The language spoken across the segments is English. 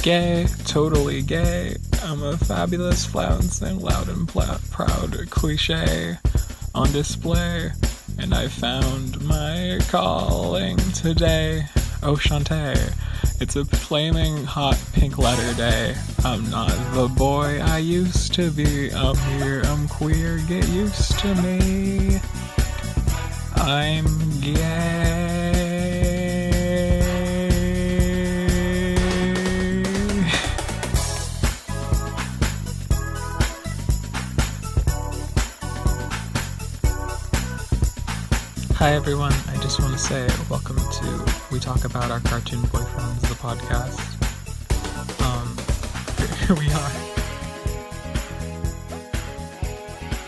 Gay, totally gay. I'm a fabulous flouncing, loud and proud cliche on display. And I found my calling today. Oh, Shantae. It's a flaming hot pink letter day. I'm not the boy I used to be. I'm here, I'm queer, get used to me. I'm gay. Hi everyone, I just want to say welcome to We Talk About Our Cartoon Boyfriends, the podcast. Here we are.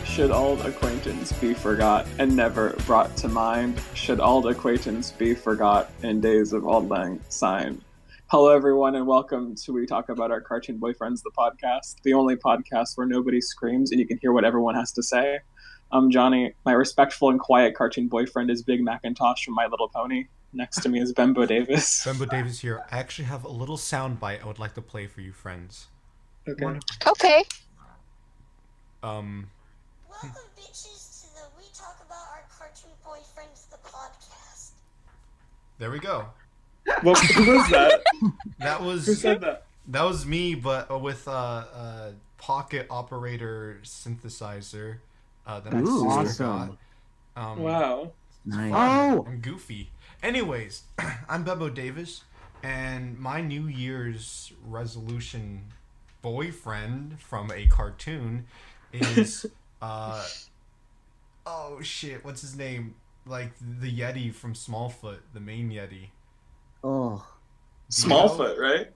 Should old acquaintance be forgot and never brought to mind? Should old acquaintance be forgot in days of auld lang syne? Hello everyone and welcome to We Talk About Our Cartoon Boyfriends, the podcast. The only podcast where nobody screams and you can hear what everyone has to say. I'm Johnny. My respectful and quiet cartoon boyfriend is Big Macintosh from My Little Pony. Next to me is Bembo Davis. Bembo Davis here. I actually have a little soundbite I would like to play for you friends. Okay. Okay. Welcome, bitches, to the We Talk About Our Cartoon Boyfriends, the podcast. There we go. Well, who was that? Who said that? That was me, but with a pocket operator synthesizer. That That's awesome. Wow. Nice. Oh! I'm goofy. Anyways, I'm Bebo Davis, and my New Year's resolution boyfriend from a cartoon is, oh shit, what's his name? Like, the Yeti from Smallfoot, the main Yeti. Oh. Smallfoot, right?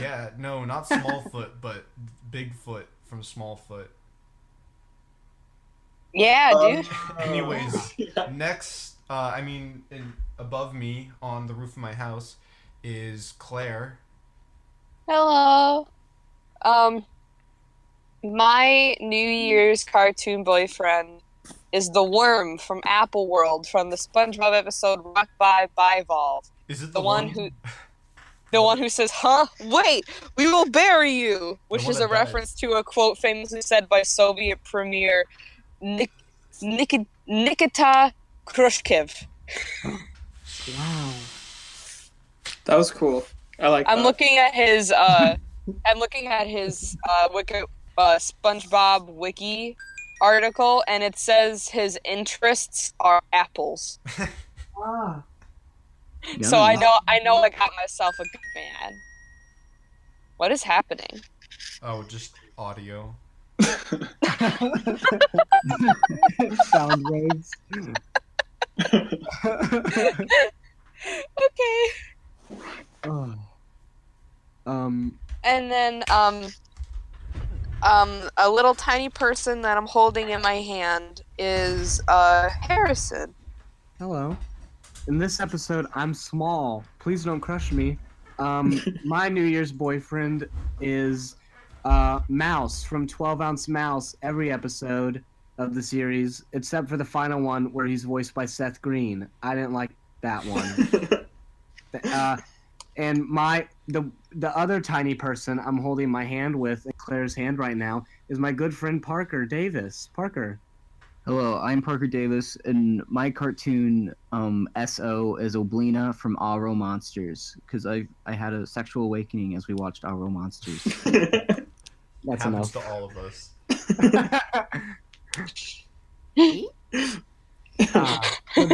Yeah, no, not Smallfoot, but Bigfoot from Smallfoot. Yeah, dude. Anyways, Yeah. next, above me on the roof of my house is Claire. Hello. My New Year's cartoon boyfriend is the worm from Apple World from the SpongeBob episode Rock by Bivolve. Is it The one who says, "Huh? Wait, we will bury you," which one is that a reference to a quote famously said by Soviet Premier Nikita Khrushchev. Wow. That was cool. I like that. I'm looking at his SpongeBob wiki article, and it says his interests are apples. Ah. So I know I got myself a good man. What is happening? Oh, just audio. Sound waves. Okay. Oh. And then a little tiny person that I'm holding in my hand is Harrison. Hello. In this episode, I'm small. Please don't crush me. My New Year's boyfriend is Mouse from 12 Ounce Mouse every episode of the series, except for the final one where he's voiced by Seth Green. I didn't like that one. And the other tiny person I'm holding my hand with in Claire's hand right now is my good friend Parker Davis. Parker. Hello, I'm Parker Davis, and my cartoon SO is Oblina from Aro Monsters, because I had a sexual awakening as we watched Aro Monsters. That's Happens enough. to all of us. So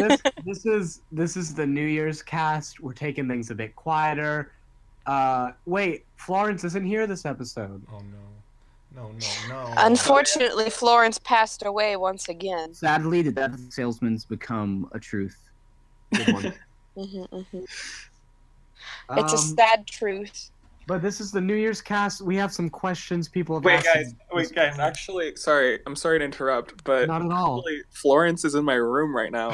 this is the New Year's cast. We're taking things a bit quieter. Wait, Florence isn't here this episode. Oh no. No. Unfortunately, Florence passed away once again. Sadly, the death of the salesman's become a truth. Good one. It's a sad truth. But this is the New Year's cast. We have some questions people have Wait, asked. guys. Actually, sorry. I'm sorry to interrupt, but Not at all. actually, Florence is in my room right now.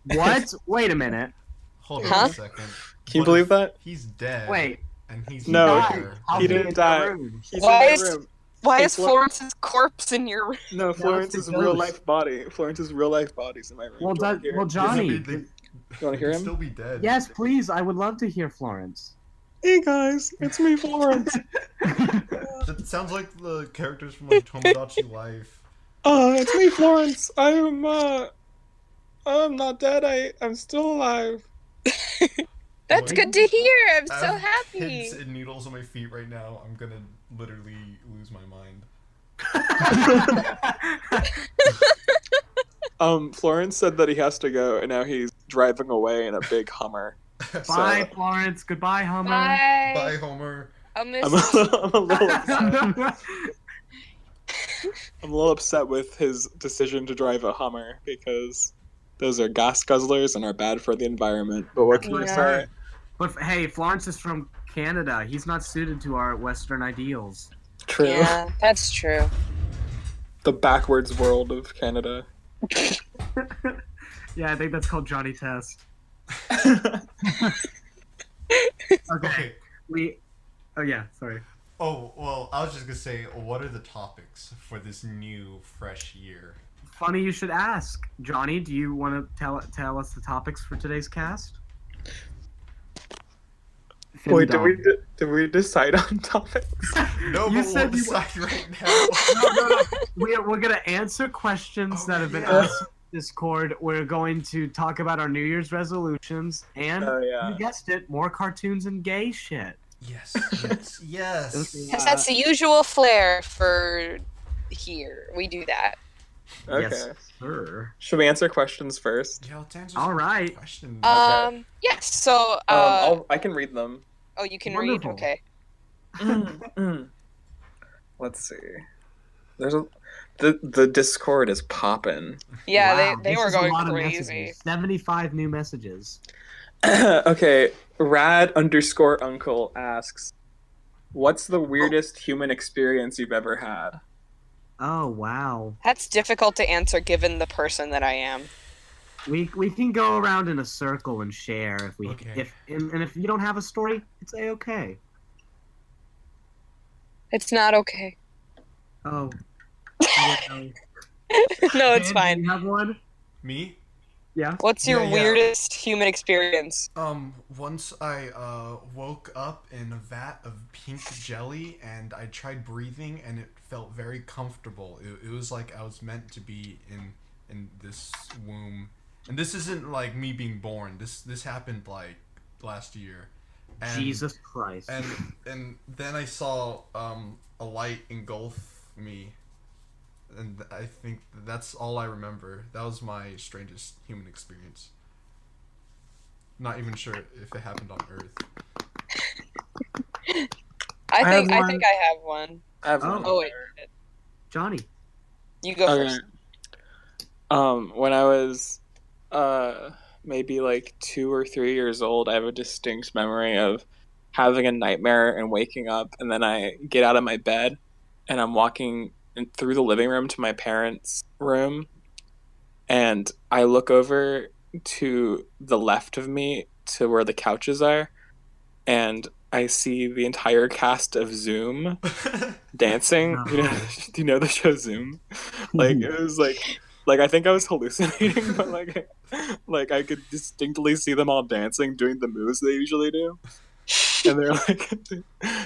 What? Wait a minute. Hold Huh? on a second. Can you What believe if that? He's dead. Wait. And he's No, here. I'll he be didn't in die. your room. He's Why in is- my room. Why Hey, is Florence's corpse in your room? No, Florence's the real ghost. life body. Florence's real life body's in my room. Well, Do you wanna hear it? Johnny. They You wanna hear could him? still be dead. Yes, please. I would love to hear Florence. Hey guys, it's me, Florence. That sounds like the characters from like Tomodachi Life. It's me, Florence. I'm not dead. I'm still alive. That's Boy, good to hear. I'm I so have happy. pins and needles on my feet right now. I'm gonna literally lose my mind. Florence said that he has to go, and now he's driving away in a big Hummer. Bye, Florence. Goodbye, Hummer. Bye. Bye, Homer. I'll miss I'm you. I'm a little upset. I'm a little upset with his decision to drive a Hummer because those are gas guzzlers and are bad for the environment. But what can you Yeah. say? But hey, Florence is from Canada. He's not suited to our Western ideals. True. Yeah, that's true. The backwards world of Canada. Yeah, I think that's called Johnny Test. Okay. Oh yeah, sorry. Oh, well, I was just gonna say, what are the topics for this new, fresh year? Funny you should ask. Johnny, do you want to tell us the topics for today's cast? Wait, Findom. did we decide on topics? No, You but said we'll you- decide right now. No. We're gonna answer questions that have been yeah. asked on Discord. We're going to talk about our New Year's resolutions and Oh yeah. you guessed it, more cartoons and gay shit. Yes, yes, yes. Because that's the usual flair for here. We do that. Okay. Yes, sir. Should we answer questions first? Yeah, let's answer All some right. questions. Yes. So, I can read them. oh, you can Wonderful. read. Okay. Let's see. The Discord is popping. Yeah, Wow, they this were is a going lot of crazy. messages. 75 new messages. Okay, Rad_Uncle asks, "What's the weirdest human experience you've ever had?" Oh wow. That's difficult to answer given the person that I am. We can go around in a circle and share if we Okay. and if you don't have a story, it's okay. It's not okay. Oh. No, it's Dan, fine. Do you have one? Me? Yeah. What's your Yeah. weirdest human experience? Once I woke up in a vat of pink jelly and I tried breathing and it felt very comfortable. It was like I was meant to be in this womb. And this isn't like me being born. This happened like last year. And, Jesus Christ. And then I saw a light engulf me. And I think that's all I remember. That was my strangest human experience. Not even sure if it happened on Earth. I have think I one. think I have one. I have Oh. one. Oh wait, Johnny. you go Okay. first. When I was maybe like 2 or 3 years old, I have a distinct memory of having a nightmare and waking up, and then I get out of my bed and I'm walking through the living room to my parents' room, and I look over to the left of me to where the couches are, and I see the entire cast of Zoom dancing. No. Do you know the show Zoom? Like it was like I think I was hallucinating, but like I could distinctly see them all dancing, doing the moves they usually do, and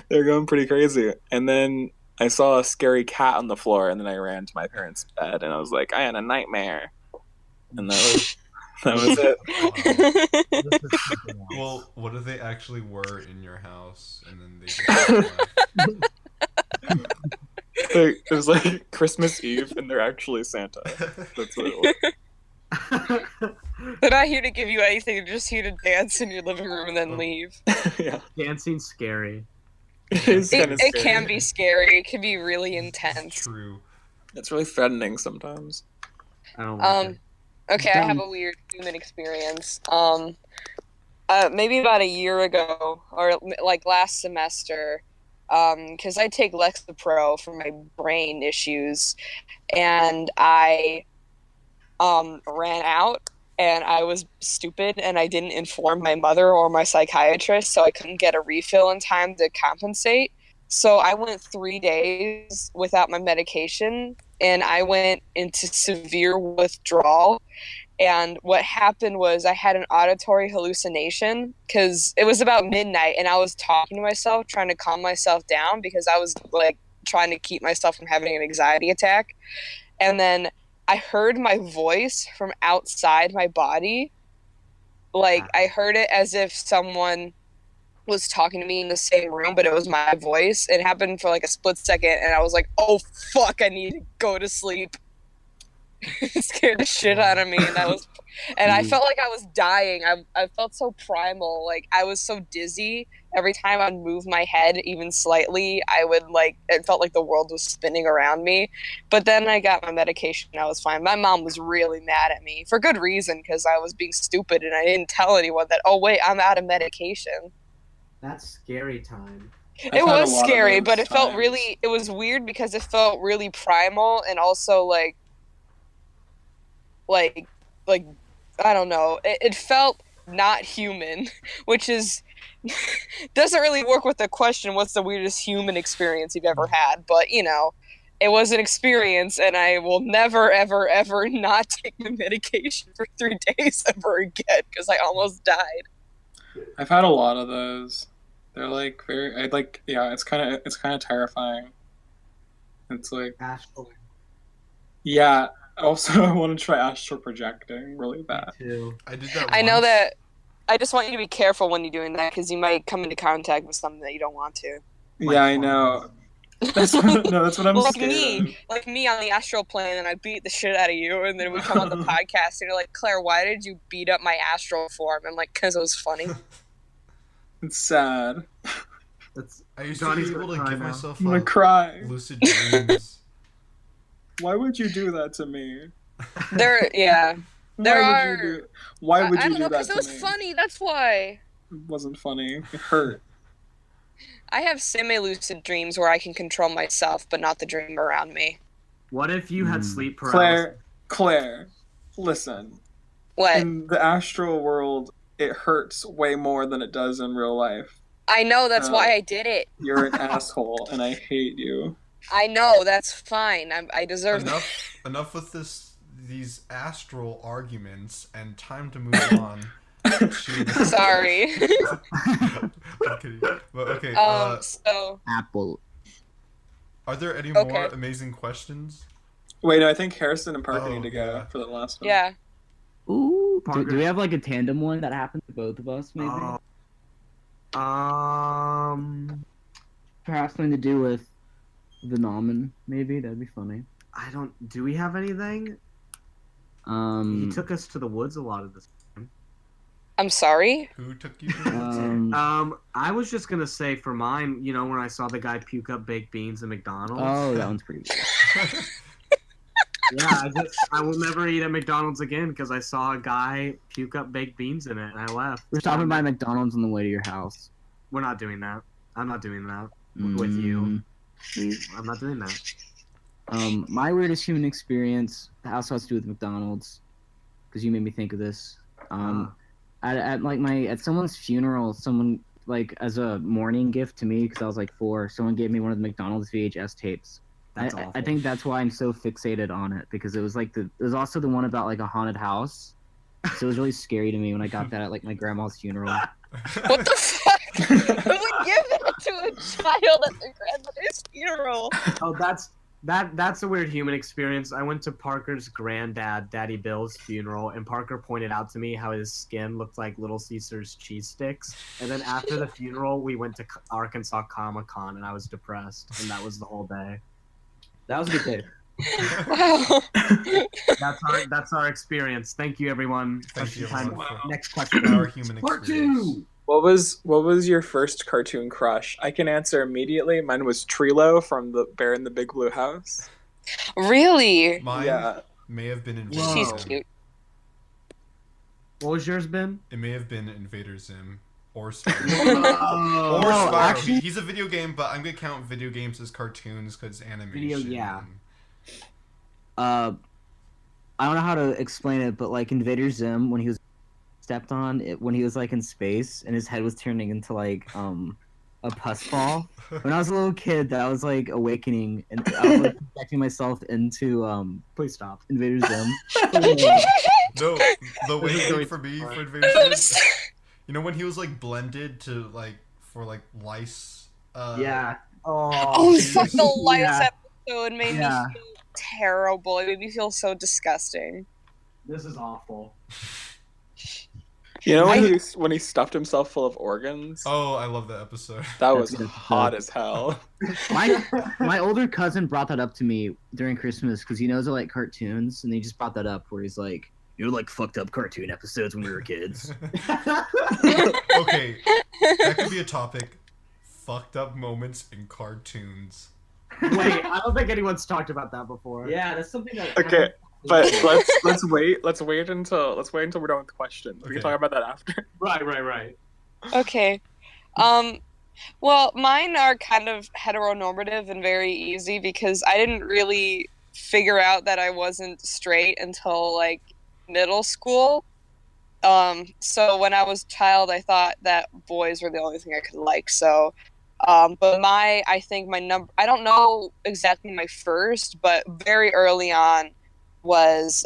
they're going pretty crazy. And then I saw a scary cat on the floor, and then I ran to my parents' bed, and I was like, I had a nightmare, and that was it. This is something else. Well, what if they actually were in your house and then they just left? It was like Christmas Eve, and they're actually Santa. That's what it was. They're not here to give you anything. They're just here to dance in your living room and then leave. Yeah, Dancing's scary. it is kind of It can be scary. It can be really intense. True. It's really threatening sometimes. I don't like it. Okay, I have a weird human experience. Maybe about a year ago, or like last semester, because I take Lexapro for my brain issues, and I ran out, and I was stupid, and I didn't inform my mother or my psychiatrist, so I couldn't get a refill in time to compensate. So I went 3 days without my medication, and I went into severe withdrawal. And what happened was I had an auditory hallucination because it was about midnight and I was talking to myself, trying to calm myself down because I was like trying to keep myself from having an anxiety attack. And then I heard my voice from outside my body. Like I heard it as if someone was talking to me in the same room, but it was my voice. It happened for like a split second and I was like, oh fuck, I need to go to sleep. It scared the shit out of me, and I felt like I was dying. I felt so primal, like I was so dizzy. Every time I'd move my head even slightly, I would like it felt like the world was spinning around me. But then I got my medication and I was fine. My mom was really mad at me for good reason because I was being stupid and I didn't tell anyone that, oh wait, I'm out of medication. That's scary time. I've It had a was lot of scary, those but it felt times. really it was weird because it felt really primal and also like I don't know. It felt not human, which is doesn't really work with the question, what's the weirdest human experience you've ever had? But you know, it was an experience, and I will never, ever, ever not take my medication for 3 days ever again because I almost died. I've had a lot of those. They're like very, I like, yeah. It's kind of terrifying. It's like, Astral yeah. Also, I want to try astral projecting really bad. too. I did that. I know once. that. I just want you to be careful when you're doing that because you might come into contact with something that you don't want to. Yeah, I know. That's what, no, that's what I'm like scared me, of. like me on the astral plane, and I beat the shit out of you, and then we come on the podcast, and you're like, Claire, why did you beat up my astral form? I'm like, because it was funny. It's sad. That's I used to Johnny's be able gonna to cry give now. myself I'm gonna cry. lucid dreams. Why would you do that to me? There, yeah, there Why are. would you do? Why would I you don't do know, that because to it was me? funny. That's why. It wasn't funny. It hurt. I have semi-lucid dreams where I can control myself, but not the dream around me. What if you had sleep paralysis? Claire, listen. What? In the astral world, it hurts way more than it does in real life. I know, that's why I did it. You're an asshole, and I hate you. I know, that's fine. I deserve that. Enough with these astral arguments, and time to move on. Sorry. I'm kidding. But okay. So. Apple. Are there any more amazing questions? Wait, no, I think Harrison and Parker need to go yeah. for the last one. Yeah. Ooh, do Parker. we have like a tandem one that happened to both of us? Maybe. Perhaps something to do with the Nomin. Maybe that'd be funny. I don't. Do we have anything? He took us to the woods a lot of this. I'm sorry? Who took you to the I was just gonna say for mine, you know, when I saw the guy puke up baked beans at McDonald's. Oh, that one's pretty good. Yeah, I will never eat at McDonald's again because I saw a guy puke up baked beans in it and I left. We're stopping by McDonald's on the way to your house. We're not doing that. I'm not doing that with you. I'm not doing that. My weirdest human experience also has to do with McDonald's because you made me think of this. At someone's funeral, someone like as a mourning gift to me because I was like 4, someone gave me one of the McDonald's VHS tapes. That's awful. I think that's why I'm so fixated on it because it was like it was also the one about like a haunted house. So it was really scary to me when I got that at like my grandma's funeral. What the fuck? Who would give that to a child at their grandmother's funeral? Oh, that's a weird human experience. I went to Parker's granddad, Daddy Bill's funeral, and Parker pointed out to me how his skin looked like Little Caesar's cheese sticks. And then after the funeral, we went to Arkansas Comic-Con, and I was depressed, and that was the whole day. That was a good day. Wow. That's our experience. Thank you, everyone. Thank you, Time. everyone, for Next question. our human Part experience. 2. What was your first cartoon crush? I can answer immediately. Mine was Trilo from the Bear in the Big Blue House. Really? Mine may have been Invader Whoa. She's Zim. cute. What was yours, Ben? It may have been Invader Zim or Spyro. Oh, Or Spyro. actually- He's a video game, but I'm gonna count video games as cartoons because animation. Video, yeah. I don't know how to explain it, but like Invader Zim when he was stepped on it when he was like in space and his head was turning into like a pus ball. When I was a little kid, that was like awakening, and I was like projecting myself into Please stop. Invader Zim. No, the way for me for Invader Zim, you know when he was like blended to like for like lice. Yeah. Oh, fuck, the lice Yeah. episode made me Yeah. feel terrible. It made me feel so disgusting. This is awful. You know when he stuffed himself full of organs? Oh, I love that episode. That That's was a good hot episode. as hell. My older cousin brought that up to me during Christmas because he knows I like cartoons, and he just brought that up where he's like, "You're like fucked up cartoon episodes when we were kids." Okay, that could be a topic. Fucked up moments in cartoons. Wait, I don't think anyone's talked about that before. Yeah, that's something that. Okay, but let's wait until we're done with the questions. We Okay. can talk about that after. Right. Okay. Well, mine are kind of heteronormative and very easy because I didn't really figure out that I wasn't straight until like middle school. So when I was a child, I thought that boys were the only thing I could like. So, but I think my number, I don't know exactly my first, but very early on was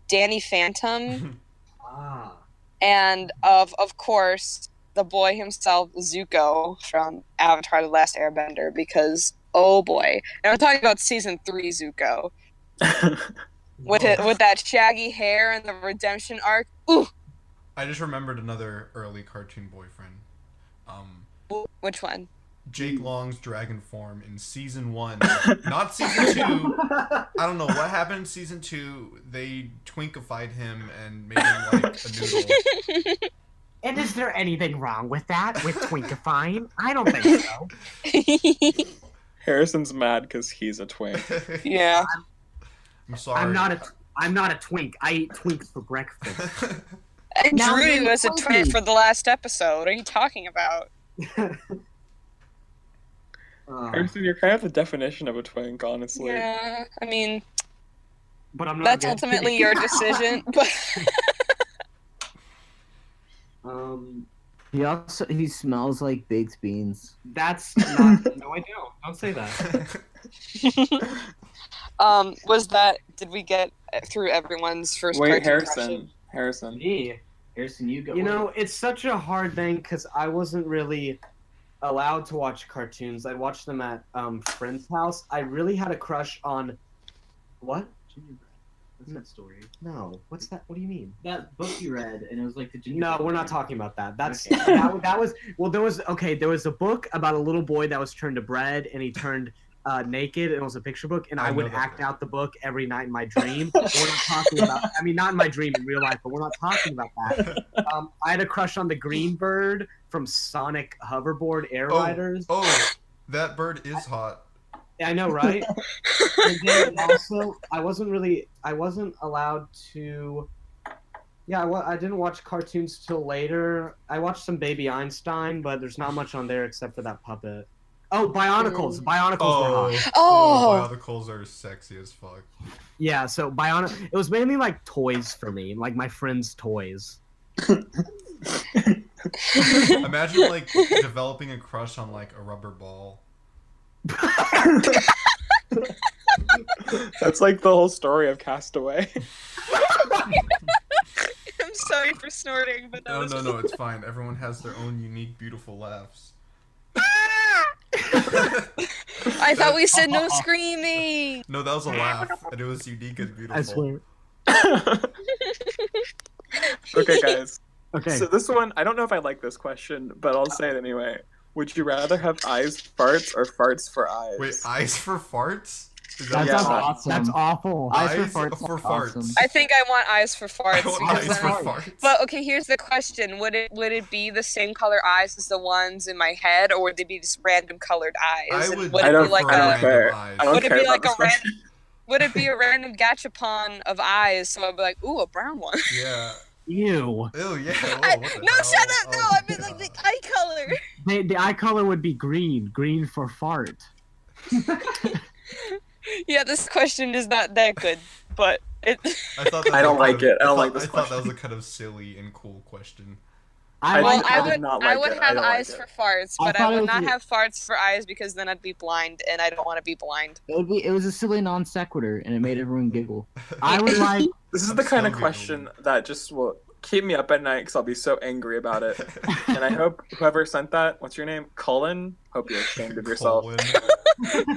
Danny Phantom. Ah. And of course, the boy himself, Zuko from Avatar: The Last Airbender, because oh boy, and I'm talking about season 3 Zuko with that shaggy hair and the redemption arc. Ooh, I just remembered another early cartoon boyfriend. which one? Jake Long's dragon form in season 1, not season 2. I don't know what happened in season 2. They twinkified him and made him like a noodle. And is there anything wrong with that? With twinkifying? I don't think so. Harrison's mad because he's a twink. Yeah. I'm sorry. I'm not a twink. I eat twinks for breakfast. And Now Drew you're was a funny. twin for the last episode. What are you talking about? Harrison, you're kind of the definition of a twink, honestly. Yeah, I mean, But I'm not. that's good. ultimately your decision. But He smells like baked beans. That's not. No, I don't. Don't say that. did we get through everyone's first Wait, cartoon crush? Harrison. Me. Harrison, you go. You know, it's such a hard thing because I wasn't really allowed to watch cartoons. I'd watch them at friend's house. I really had a crush on what? Gingerbread. What's that story? No. What's that? What do you mean? That book you read, and it was like the gingerbread. No, we're not talking about that. That's Okay. that was well. There was a book about a little boy that was turned to bread, and he turned naked, and it was a picture book, and I I know would that act book. out the book every night in my dream. We're not talking about. I mean, not in my dream in real life, but we're not talking about that. I had a crush on the green bird from Sonic Hoverboard Air Riders. Oh, that bird is hot. I know, right? And then also, I wasn't allowed to. Yeah, I didn't watch cartoons till later. I watched some Baby Einstein, but there's not much on there except for that puppet. Oh, Bionicles! Bionicles were hot. Oh. Bionicles are sexy as fuck. Yeah, so it was mainly like toys for me, like my friends' toys. Imagine like developing a crush on like a rubber ball. That's like the whole story of Castaway. I'm sorry for snorting, but that was No, it's fine. Everyone has their own unique, beautiful laughs. I thought we said no screaming. No, that was a laugh, and it was unique and beautiful. I swear. Okay, guys. Okay. So this one, I don't know if I like this question, but I'll say it anyway. Would you rather have eyes farts or farts for eyes? Wait, eyes for farts? Is That Yeah. sounds awesome. That's awful. Eyes for Eyes farts for are farts. awesome. I think I want eyes for farts. I want because eyes for then- farts. But okay, here's the question: Would it be the same color eyes as the ones in my head, or would they be just random colored eyes? I And would it don't- be like I don't random care. eyes. I don't Would it care be about like this a question. Would it be a random gachapon of eyes? So I'd be like, ooh, a brown one. Yeah. Ew. Ew, yeah. Whoa, I- what the no, hell? shut up! No, Oh, I meant like the eye color. The eye color would be green. Green for fart. Yeah, this question is not that good, but it. I thought that I don't was like kind of- it. I don't thought- like this I thought that question. was a kind of silly and cool question. I Well, like. I I did not I like would it. I have don't like eyes it. for farts, I but I thought it would was not a- have farts for eyes because then I'd be blind, and I don't want to be blind. It was a silly non sequitur, and it made everyone giggle. I would like. This is I'm the kind still of question giggling. that just will keep me up at night because I'll be so angry about it. And I hope whoever sent that, what's your name? Cullen? Hope you're ashamed of yourself. Colon.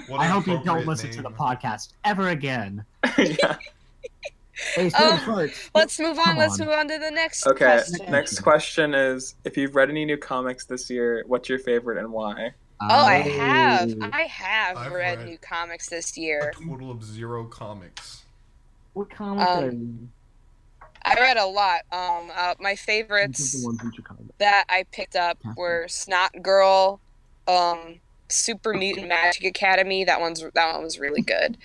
What I an hope you don't appropriate listen to the name. podcast ever again. Yeah. Hey, speaking of Um, farts, Let's move on. Come Let's on. move on to the next Okay. question. Next question is: if you've read any new comics this year, what's your favorite and why? Oh, I Oh. have I've read read- new comics this A year. total of 0 comics. What comic did I Um, read? I read a lot. My These are favorites the ones in Chicago. that I picked up were Snot Girl, Super Mutant Magic Academy. That one was really good.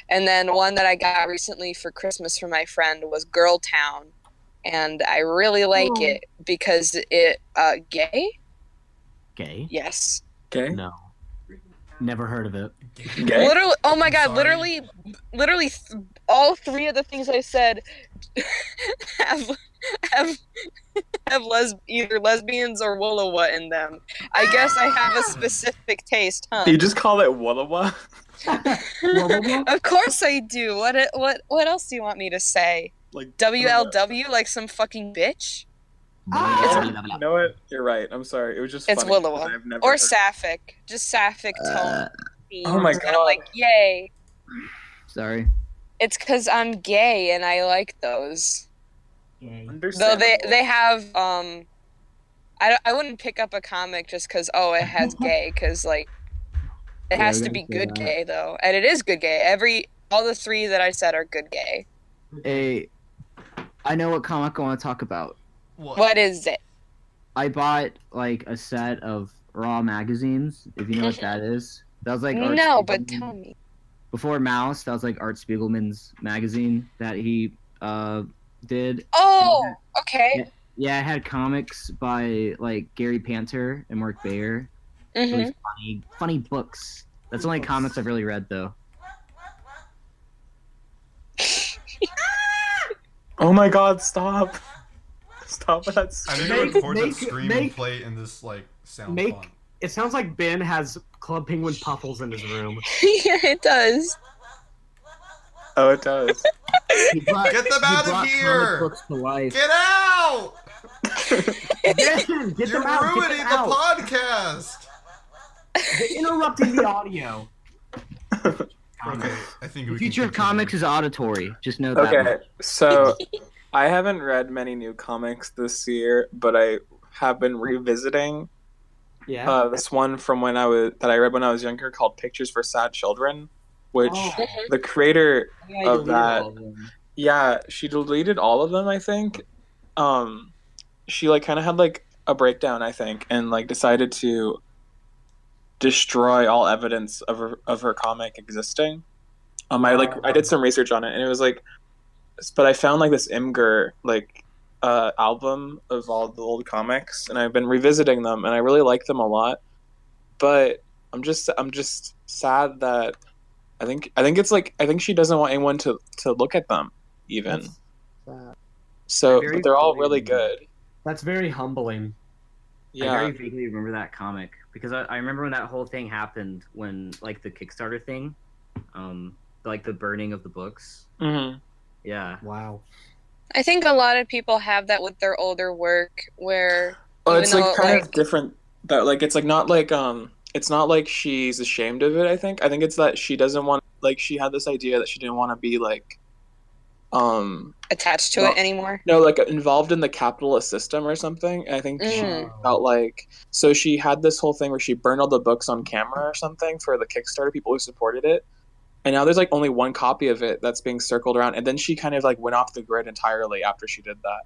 And then one that I got recently for Christmas from my friend was Girl Town, and I really like it because it gay. Gay? Yes. Okay. No. Never heard of it. Gay? Literally, oh my I'm god, sorry. literally, all three of the things I said have have either lesbians or Woolawa in them. I guess I have a specific taste, huh? You just call it Wallawa? Of course I do. What else do you want me to say? Like WLW, like some fucking bitch? You know what? You're right. I'm sorry. It was just It's funny. 'cause Woolawa. I've never Or heard- Sapphic. Just Sapphic tone. Oh my And I'm God. like, yay. Sorry. It's because I'm gay and I like those. Though Understandable. they have I wouldn't pick up a comic just because it has gay, because like it Yeah, has I to was be gonna say good that. gay though, and it is good gay. All the three that I said are good gay. Hey, I know what comic I want to talk about. What is it? I bought like a set of Raw magazines, if you know what that is. That was like Art No, but Spiegelman- tell me. Before Mouse, that was like Art Spiegelman's magazine that he did. Oh, okay. Yeah, it had comics by like Gary Panter and Mark Bayer. Really funny books. That's the only comics I've really read though. Oh my God! Stop! Stop that! I need Make- to record that make- scream make- and play in this like sound make- font. It sounds like Ben has Club Penguin Puffles in his room. Yeah, it does. Oh, it does. He brought, Get them he out of brought here! comic books to life. Get out! Ben, get You're them out! Get ruining them the out! podcast! You're interrupting the audio. Okay, I think we The future can of comics continue. is auditory. Just know that. Okay, much. so I haven't read many new comics this year, but I have been revisiting Yeah. this one from that I read when I was younger called Pictures for Sad Children, which Oh. the creator Yeah, I of deleted that, all of them. yeah, she deleted all of them, I think. She like kind of had like a breakdown, I think, and like decided to destroy all evidence of her comic existing. I did some research on it, and it was like, but I found like this Imgur like album of all the old comics, and I've been revisiting them, and I really like them a lot. But I'm just sad that I think it's like I think she doesn't want anyone to look at them even. So Very but they're all believable. really good. That's very humbling. I Yeah. very vaguely remember that comic because I remember when that whole thing happened when like the Kickstarter thing, like the burning of the books. hmm Yeah. Wow. I think a lot of people have that with their older work, where Well, even it's like though, kind like- of different. That like it's like not like it's not like she's ashamed of it. I think it's that she doesn't want, like, she had this idea that she didn't want to be like attached to well, it anymore. no, like involved in the capitalist system or something. And I think she felt like, so she had this whole thing where she burned all the books on camera or something for the Kickstarter people who supported it. And now there's like only one copy of it that's being circled around. And then she kind of like went off the grid entirely after she did that.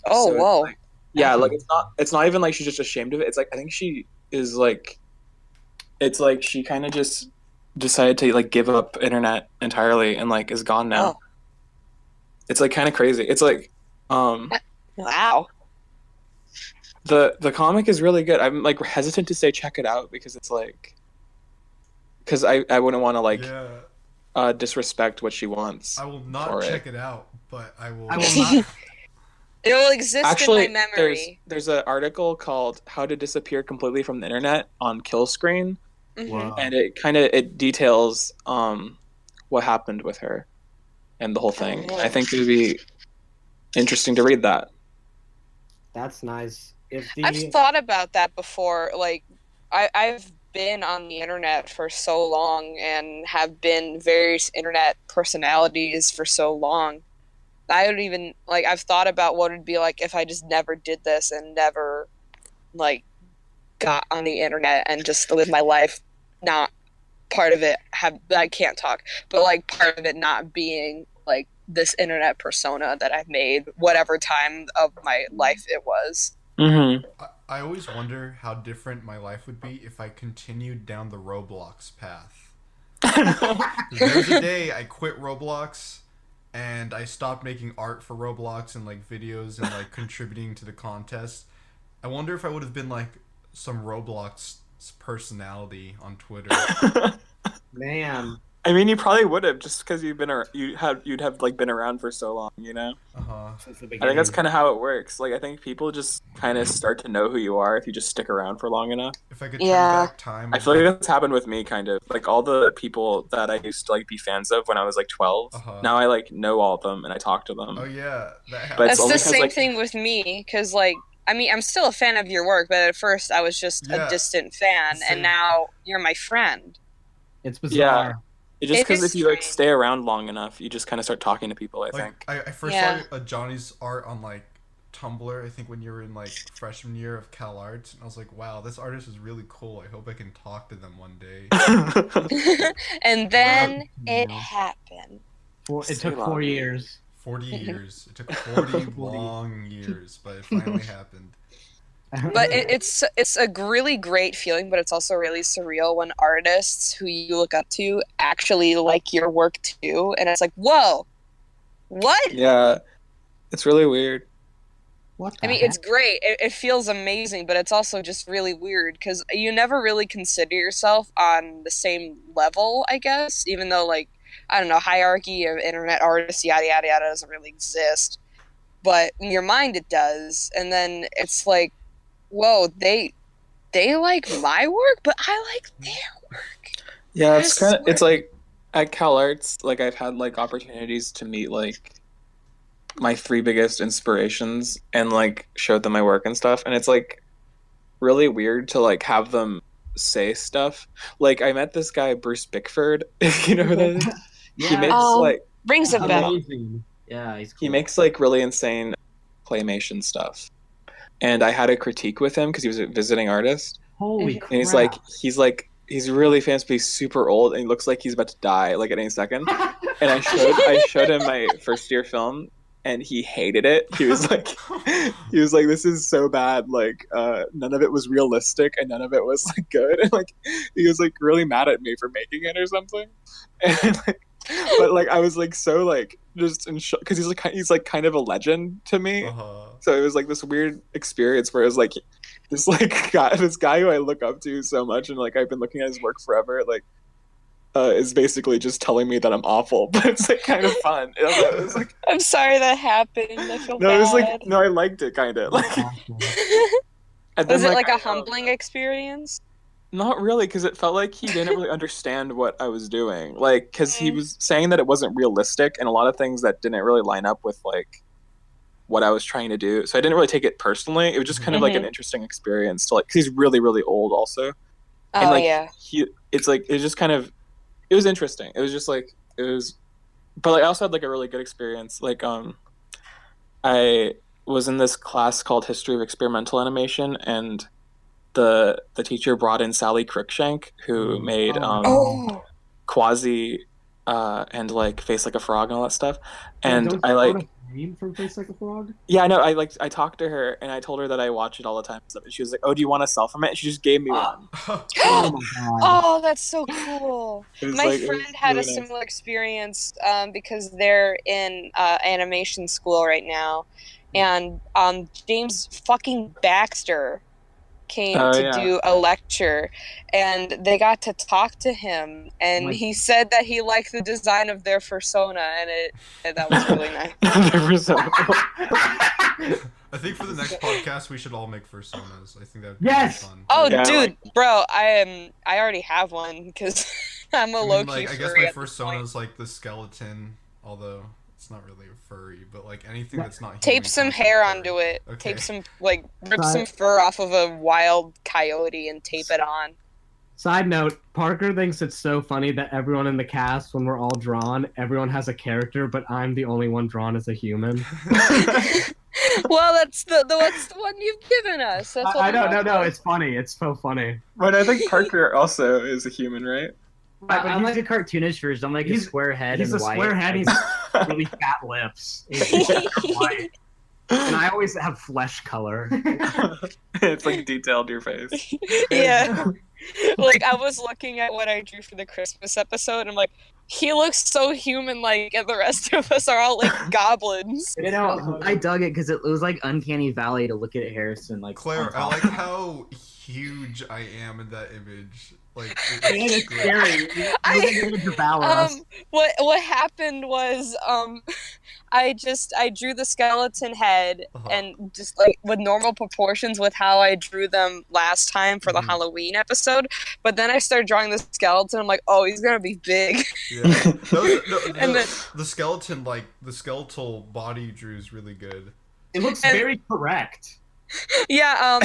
Oh, So it's whoa. like- yeah, like it's not even like she's just ashamed of it. It's like I think she is like, it's like she kind of just decided to like give up internet entirely and like is gone now. Oh. It's like kind of crazy. It's like Wow. the comic is really good. I'm like hesitant to say check it out because it's like, because I wouldn't want to like disrespect what she wants. I will not for check it out, but I will. I will not. It will exist Actually, in my memory. there's an article called "How to Disappear Completely from the Internet" on Killscreen, Mhm. and it details what happened with her and the whole thing. Oh, I think it would be interesting to read that. That's nice. If I've the thought about that before. Like, I've been on the internet for so long and have been various internet personalities for so long. I don't even like. I've thought about what it'd be like if I just never did this and never like got on the internet and just lived my life, not part of it. I can't talk, but like part of it not being like this internet persona that I've made, whatever time of my life it was. Mm-hmm. I always wonder how different my life would be if I continued down the Roblox path. There was a day I quit Roblox and I stopped making art for Roblox and like videos and like contributing to the contest. I wonder if I would have been like some Roblox personality on Twitter. man, I mean, you probably would have just because you'd have like been around for so long, you know. Uh-huh. since the I beginning. think that's kind of how it works. Like, I think people just kind of start to know who you are if you just stick around for long enough. If I could turn Yeah. back time, I feel like that's happened with me, kind of. Like all the people that I used to like be fans of when I was like 12. Uh-huh. Now I like know all of them and I talk to them. Oh yeah, that But happened. it's That's only the 'cause, same like- thing with me, because like I mean I'm still a fan of your work, but at first I was just Yeah. a distant fan, Same. and now you're my friend. It's bizarre. It's just It because is if you like strange. stay around long enough, you just kind of start talking to people. I Like think. I first Yeah. saw Johnny's art on like Tumblr. I think when you were in like freshman year of Cal Arts, and I was like, wow, this artist is really cool. I hope I can talk to them one day. And then it No. happened. It took 4 years. 40 years. It took 40 long years, but it finally happened. But it's a really great feeling, but it's also really surreal when artists who you look up to actually like your work too, and it's like, whoa, what? Yeah, it's really weird. What I the mean, heck? it's great. It feels amazing, but it's also just really weird because you never really consider yourself on the same level, I guess, even though, like, I don't know, hierarchy of internet artists, yada, yada, yada, doesn't really exist. But in your mind, it does. And then it's like, whoa, they like my work, but I like their work. Yeah, I it's kind of. It's swear. like at Cal Arts, like I've had like opportunities to meet like my three biggest inspirations and like show them my work and stuff, and it's like really weird to like have them say stuff. Like I met this guy Bruce Bickford, if you know who that is. He makes like Rings a bell. amazing. Yeah, he's cool. he makes like really insane claymation stuff, and I had a critique with him because he was a visiting artist, Holy And crap. and he's really famous, but he's super old and he looks like he's about to die like at any second. And I showed him my first year film, and he hated it. He was like, this is so bad. Like, none of it was realistic, and none of it was like good. And like, he was like really mad at me for making it or something. And like, but like, I was like so like just in shock because he's like kind of a legend to me. Uh-huh. So it was like this weird experience where it was like this guy who I look up to so much, and like I've been looking at his work forever. Like, is basically just telling me that I'm awful, but it's like kind of fun. It was like I'm sorry that happened. I feel no, bad. it was like no, I liked it kind of like. And Was then, it like I a humbling experience? Not really, because it felt like he didn't really understand what I was doing. Like, because he Mm. was saying that it wasn't realistic, and a lot of things that didn't really line up with like what I was trying to do. So I didn't really take it personally. It was just kind of like an interesting experience to like, because he's really, really old also. Oh And like yeah. it's just kind of, it was interesting. It was just like it was, but like I also had like a really good experience. Like I was in this class called History of Experimental Animation, and the teacher brought in Sally Cruikshank, who made Oh. Quasi and like Face Like a Frog and all that stuff. And Don't I you like know the name from Face Like a Frog? yeah, I know. I talked to her and I told her that I watch it all the time and stuff. And she was like, "Oh, do you want a cell from it?" And she just gave me one. Oh my god. Oh, that's so cool. It was My like, it friend was had really a nice. similar experience because they're in animation school right now, and James fucking Baxter came Oh, to yeah. do a lecture, and they got to talk to him, and he said that he liked the design of their persona, and that was really nice. There was so- I think for the next podcast we should all make personas. I think that would be Yes! really fun. Oh, Yeah, dude, bro, I already have one because I'm a I mean, low-key like, I guess furry my at this persona point. is like the skeleton, although it's not really a furry, but like anything that's not Tape human some counts as hair furry. onto it. Okay. Tape some, like, rip Right. some fur off of a wild coyote and tape it on. Side note, Parker thinks it's so funny that everyone in the cast, when we're all drawn, everyone has a character, but I'm the only one drawn as a human. Well, that's the one you've given us. That's what I we don't went know, with. it's funny. It's so funny. But I think Parker also is a human, right? But I'm like a cartoonish version. I'm like a he's- square head He's and a white. square head, he's really fat lips. He's white. And I always have flesh color. It's like detailed your face. Yeah. Like, I was looking at what I drew for the Christmas episode, and I'm like, he looks so human-like, and the rest of us are all, like, goblins. You know, I dug it because it was like Uncanny Valley to look at Harrison. Like Claire, I on like top. how huge I am in that image. Like, It's great. scary. You're gonna devour us. What happened was, I drew the skeleton head Uh-huh. and just like with normal proportions with how I drew them last time for the Mhm. Halloween episode. But then I started drawing the skeleton. I'm like, oh, he's gonna be big. Yeah. And then- The skeleton, like the skeletal body you drew is really good. It looks and- very correct. Yeah,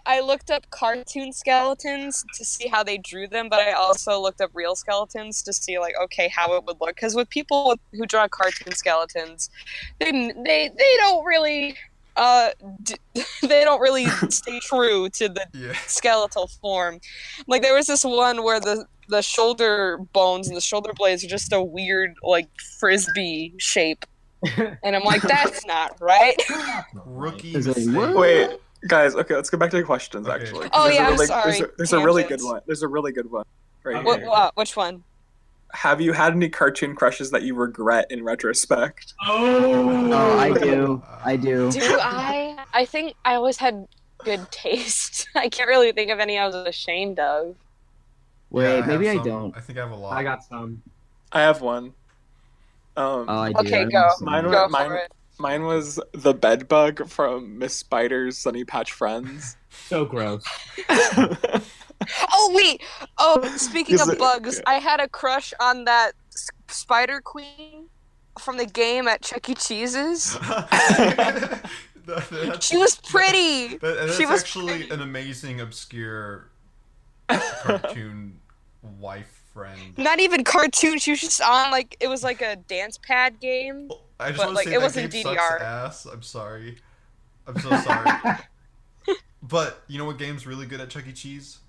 I looked up cartoon skeletons to see how they drew them, but I also looked up real skeletons to see like, okay, how it would look. Because with people who draw cartoon skeletons, they don't really they don't really stay true to the Yeah. skeletal form. Like there was this one where the shoulder bones and the shoulder blades are just a weird like frisbee shape, and I'm like, that's not right. Rookie Is it mistake. what? Wait, guys. Okay, let's go back to the questions. Okay. Actually, Oh, There's a yeah, I'm really- sorry. There's a really good Tangents. one. There's a really good one. Right What- here. Which one? Have you had any cartoon crushes that you regret in retrospect? Oh, I do. I do. Do I think I always had good taste. I can't really think of any I was ashamed of. Wait, Yeah, have maybe I some. don't. I think I have a lot. I got some. I have one. Oh, I do. Okay, I go. don't Mine know. were- Go mine- for it. Mine was the bed bug from Miss Spider's Sunny Patch Friends. So gross. Oh wait! Oh, speaking Is of it- bugs, yeah. I had a crush on that Spider Queen from the game at Chuck E. Cheese's. She was pretty. That's She was actually pretty. an amazing, obscure cartoon wife friend. Not even cartoon. She was just on like it was like a dance pad game. I just But, want like, to say it that wasn't game DDR. sucks ass. I'm sorry. I'm so sorry. But you know what game's really good at Chuck E. Cheese?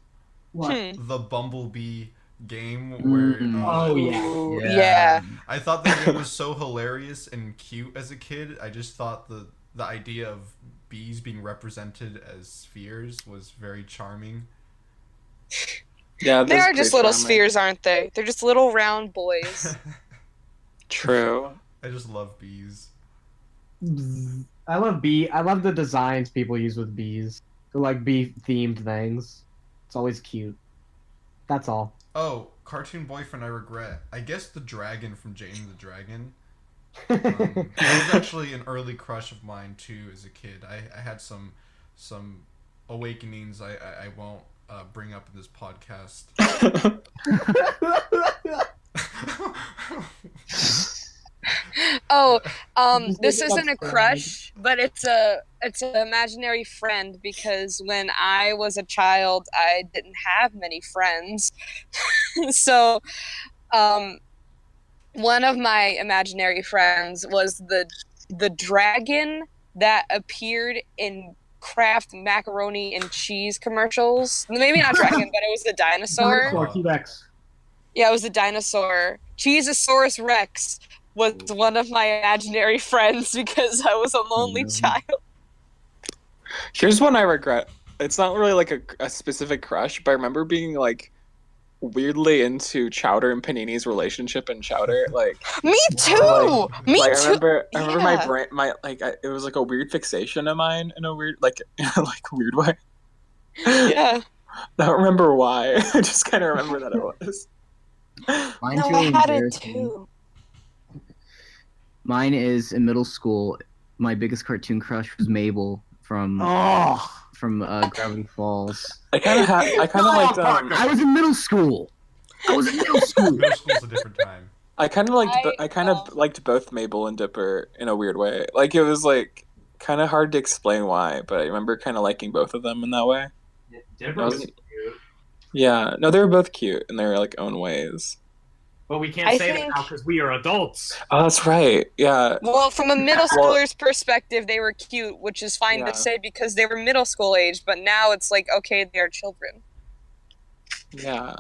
Hmm. The Bumblebee game where Mm. Oh, yeah. Yeah. I thought that game was so hilarious and cute as a kid. I just thought the idea of bees being represented as spheres was very charming. Yeah, They that's are just pretty little charming. spheres, aren't they? They're just little round boys. True. I just love bees. I love the designs people use with bees. They're like bee themed things. It's always cute. That's all. Oh, cartoon boyfriend I regret. I guess the dragon from Jane and the Dragon. That was actually an early crush of mine too as a kid. I had some awakenings I won't bring up in this podcast. Oh, this Just isn't a about crush, but it's an imaginary friend because when I was a child, I didn't have many friends. So, one of my imaginary friends was the dragon that appeared in Kraft macaroni and cheese commercials. Maybe not dragon, but it was the dinosaur. Dinosaur T-Rex. Yeah, it was the dinosaur. Cheezosaurus Rex was one of my imaginary friends because I was a lonely child. Here's one I regret. It's not really like a specific crush, but I remember being like weirdly into Chowder and Panini's relationship and Chowder. Like, Me too. Like- Me like, too. I remember my Yeah. brain, it was like a weird fixation of mine in a weird, like, like weird way. Yeah. I don't remember why. I just kind of remember that it was. Mine's No, I really had it embarrassing. too. Mine is in middle school. My biggest cartoon crush was Mabel from Oh, Gravity Falls. I kind of liked I was in middle school. Middle school's a different time. I kind of liked both Mabel and Dipper in a weird way. Like it was like kind of hard to explain why, but I remember kind of liking both of them in that way. Dipper was cute. Yeah, no, they were both cute in their like own ways. But we can't I say think- that now because we are adults. Oh, that's right. Yeah, Well, from a middle Well- schooler's perspective, they were cute, which is fine Yeah. to say because they were middle school age, but now it's like, okay, they are children. yeah.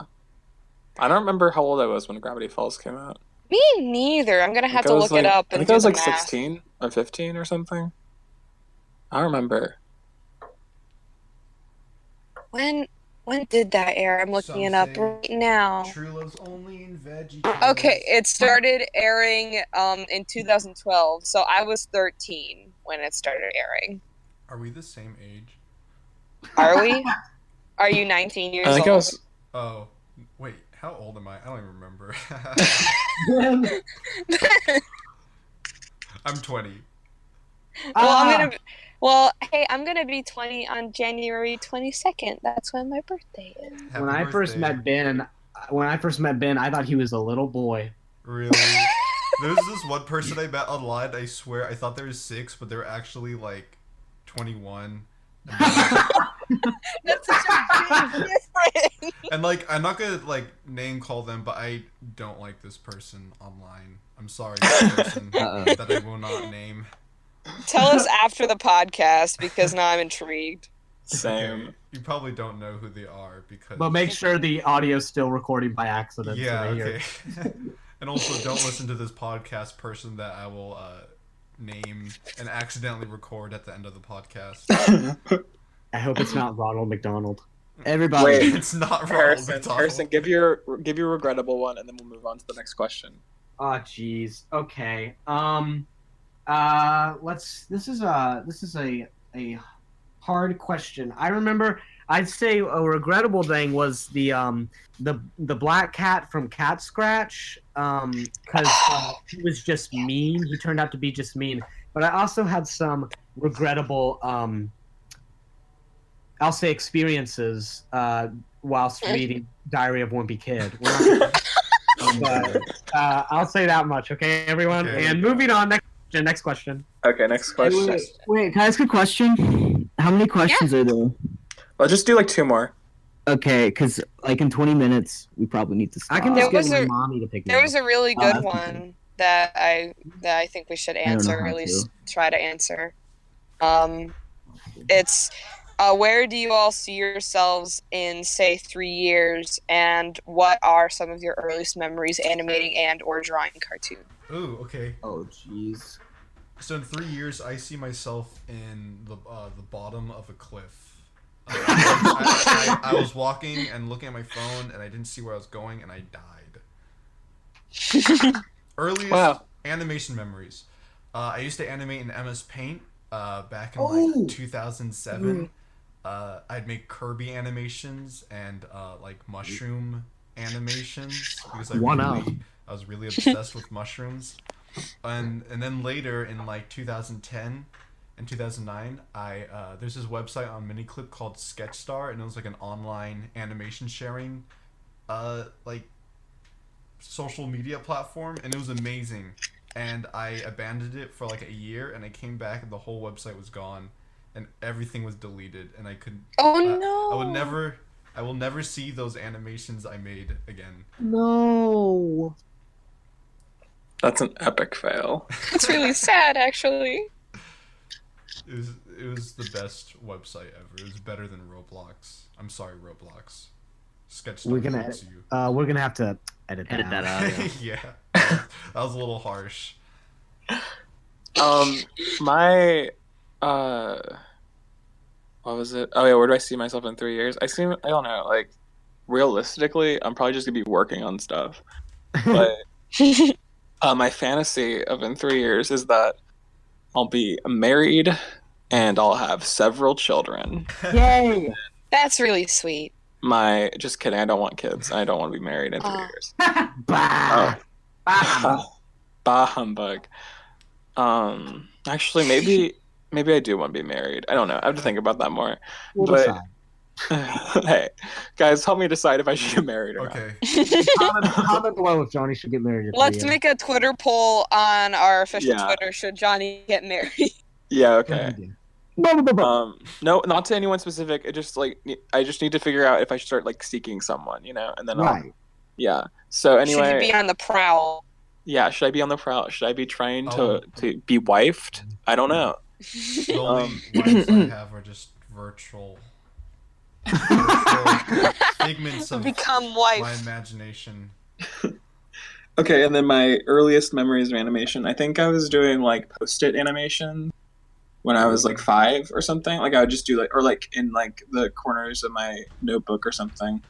I don't remember how old I was when Gravity Falls came out. Me neither. I'm gonna have I to was look it up I and think do I was the like math. 16 or 15 or something. I don't remember. When did that air? I'm looking Some it up say right now. True love's only in veggie. Okay, it started airing in 2012, so I was 13 when it started airing. Are we the same age? Are we? Are you 19 years I think old? I was. Oh, wait. How old am I? I don't even remember. I'm 20. I'm gonna be 20 on January 22nd. That's when my birthday is. Happy When I first birthday. met Ben, I thought he was a little boy. Really? There's this one person I met online. I swear, I thought they were 6, but they were actually like 21. That's such a big difference. And like, I'm not gonna like name call them, but I don't like this person online. I'm sorry, this person that I will not name. Tell us after the podcast because now I'm intrigued. Same. Okay, you probably don't know who they are because. But make sure the audio's still recording by accident. Yeah. So they hear Okay. And also, don't listen to this podcast person that I will name and accidentally record at the end of the podcast. I hope it's not Ronald McDonald. Everybody. Wait. It's not Ronald Harrison, McDonald. Harrison, give your regrettable one, and then we'll move on to the next question. Oh, jeez. Okay. This is a hard question. I remember. I'd say a regrettable thing was the black cat from Cat Scratch, because he was just mean. He turned out to be just mean. But I also had some regrettable, I'll say, experiences whilst reading Diary of Wimpy Kid. But I'll say that much, okay, everyone? Okay. And moving on, next question. Okay, next question. Wait, can I ask a question? How many questions are there? I'll just do like 2 more. Okay, because like in 20 minutes, we probably need to stop. I can There just get was my a- mommy to pick me There up. was a really Oh, good that's one that I think we should don't know answer, or how at least to. try to answer. It's where do you all see yourselves in, say, 3 years, and what are some of your earliest memories animating and or drawing cartoon? Ooh, okay. Oh, jeez. So in 3 years, I see myself in the bottom of a cliff. I was walking and looking at my phone, and I didn't see where I was going, and I died. Earliest animation memories. I used to animate in MS Paint back in like 2007. I'd make Kirby animations and like mushroom animations because I was really obsessed with mushrooms. And then later in like 2010 and 2009, there's this website on Miniclip called Sketchstar, and it was like an online animation sharing like social media platform, and it was amazing. And I abandoned it for like a year, and I came back and the whole website was gone and everything was deleted, and I could Oh no! I will never see those animations I made again. No. That's an epic fail. It's really sad, actually. It was the best website ever. It was better than Roblox. I'm sorry, Roblox. Sketchstar We're gonna hates you. we're gonna have to edit that out. Yeah, that was a little harsh. My what was it? Oh yeah, where do I see myself in 3 years? I don't know, like realistically, I'm probably just gonna be working on stuff. But my fantasy of in 3 years is that I'll be married and I'll have several children. Yay! That's really sweet. Just kidding. I don't want kids. I don't want to be married in 3 Oh. years. Bah. Bah. Bah humbug. Actually, maybe I do want to be married. I don't know. I have to think about that more. We'll But decide. hey, guys, help me decide if I should get married or Okay. Comment below if Johnny should get married. in 3 Let's years. make a Twitter poll on our official Yeah. Twitter. Should Johnny get married? not. Yeah. Good Okay. idea. Blah, blah, blah, blah. No, not to anyone specific. It just I just need to figure out if I should start like seeking someone, and then Right. yeah. So Should you anyway, be on the prowl? yeah. Should I be on the prowl? Should I be trying Oh. to be wifed? I don't know. The only wives I have are just virtual figments of Become my wife. imagination. Okay, and then my earliest memories of animation. I think I was doing like post-it animation when I was like 5 or something. Like I would just do or in like the corners of my notebook or something.